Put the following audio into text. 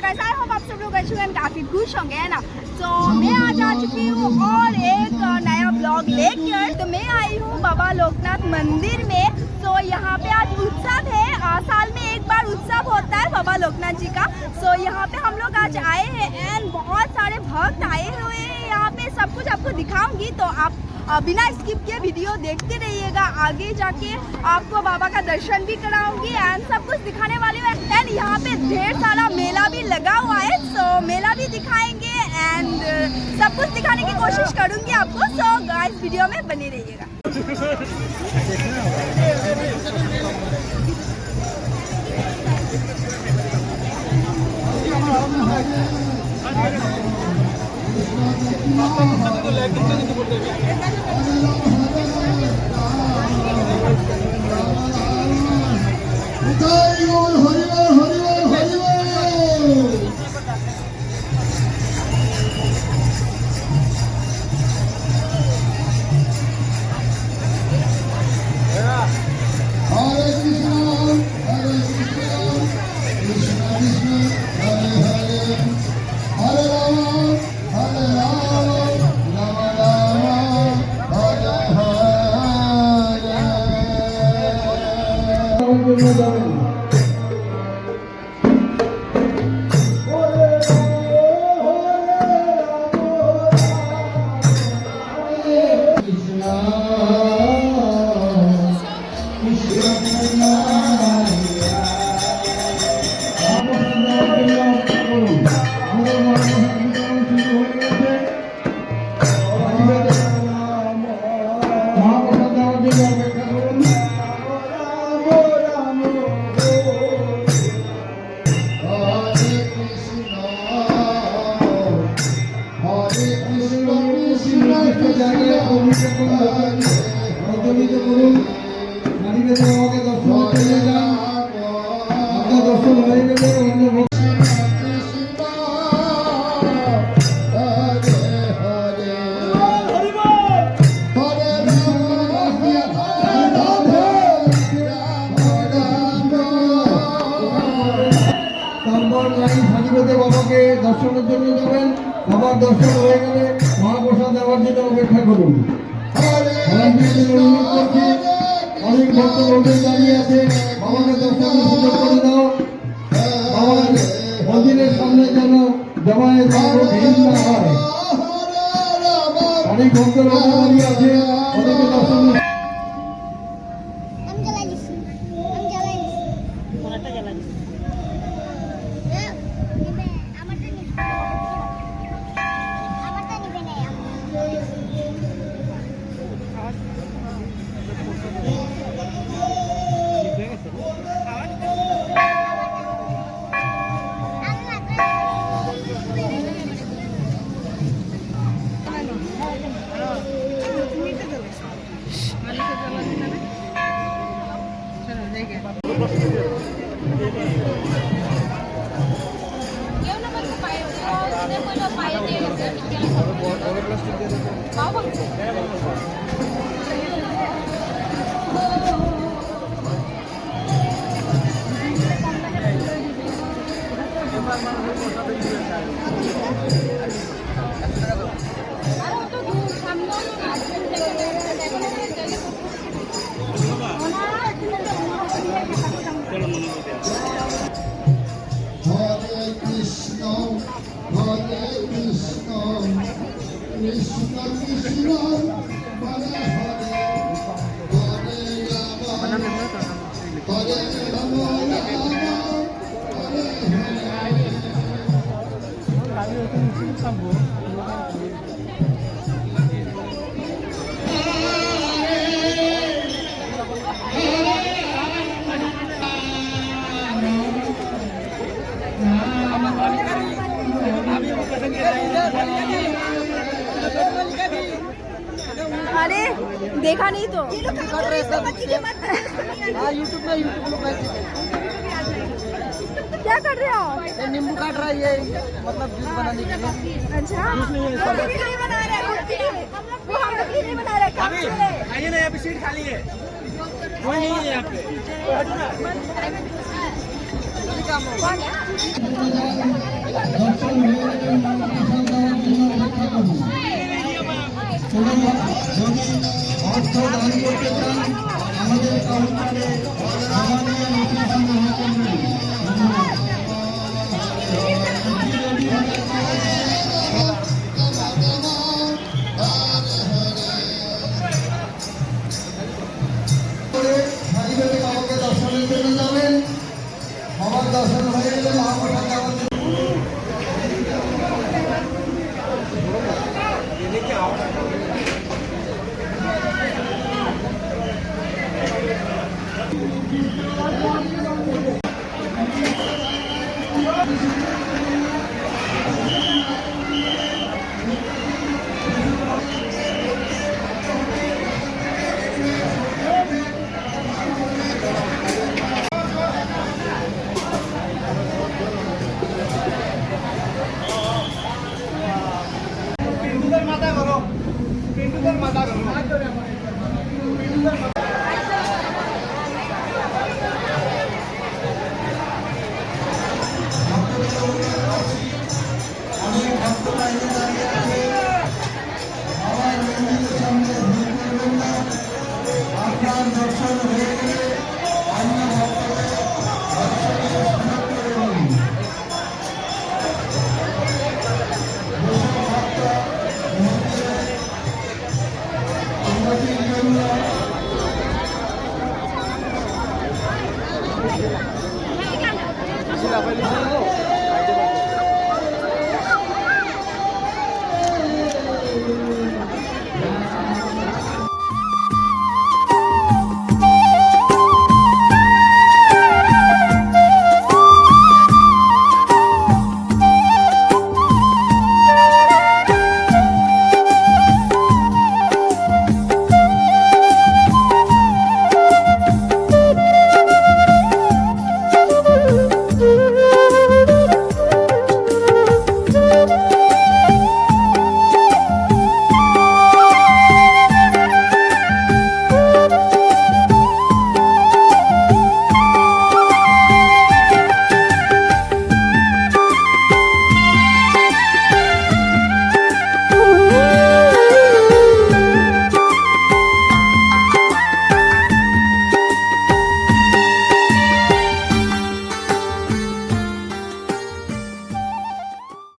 Guys I hope आप सब लोग अच्छे हैं, काफी खुश होंगे है ना। तो मैं आज आ चुकी हूँ और एक नया ब्लॉग लेकर। तो मैं आई हूँ बाबा लोकनाथ मंदिर में। तो यहाँ पे आज उत्सव है, साल में एक बार उत्सव होता है बाबा लोकनाथ जी का। तो यहाँ पे हम लोग आज आए हैं एंड बहुत सारे भक्त आए हुए हैं यहाँ पे। सब कुछ आपको दिखाऊंगी, तो आप बिना स्किप के वीडियो देखते रहिएगा। आगे जाके आपको बाबा का दर्शन भी कराऊंगी एंड सब कुछ दिखाने वाली हूँ। एंड यहाँ पे ढेर सारा मेला भी लगा हुआ है, तो मेला भी दिखाएंगे एंड सब कुछ दिखाने की कोशिश करूंगी आपको। सो गाइस वीडियो में बने रहिएगा। বাবাকে দর্শনের জন্য যাবেন। বাবার দর্শন হয়ে গেলে মহাপ্রসাদ দেওয়ার জন্য অপেক্ষা করুন। অনেক ভক্ত রোডে দাঁড়িয়ে আছে, বাবাকে দর্শনের সুযোগ করে দাও। বাবার মন্দিরের সামনে যেন জমায়েত ভিড় না হয়। অনেক ভক্ত রোডে দাঁড়িয়ে আছে, ওদেরকে দর্শন अरे देखा नहीं तो यूट्यूब में क्या कर रहे हो? नींबू काट रहा है, ये मतलब जूस बनाने के लिए। अच्छा हम लोग नहीं बना रहे, हम लोग नहीं बना रहे। आइए ना, यहाँ पे सीट खाली है, कोई नहीं है यहाँ पे। দর্শন হয়ে গেলে প্রসাদ দেওয়ার জন্য অপেক্ষা করুন। কোনো যদি অর্থ দান করতে চান আমাদের কাউন্টারে জমা দিয়ে লোকের সঙ্গে হয়ে করবেন। ধন্যবাদ। সারিবেদে বাবাকে দর্শনের জন্য যাবেন। বাবার দর্শন হয়ে গেলে মহাপ্রসাদ দেওয়ার জন্য পিন্টুদের মাথা করো, পিন্টুদের মাথা করো। অনেক ভক্ত লাইনে দাঁড়িয়ে আছে। বাবার মন্দিরের সামনে ভিড় করবেন না। আপনার দর্শন হয়ে গেলে অন্য ভক্তদের দর্শনের সুযোগ করে দিন। যেসব ভক্ত মন্দিরের উন্নতির জন্য লাফাইলে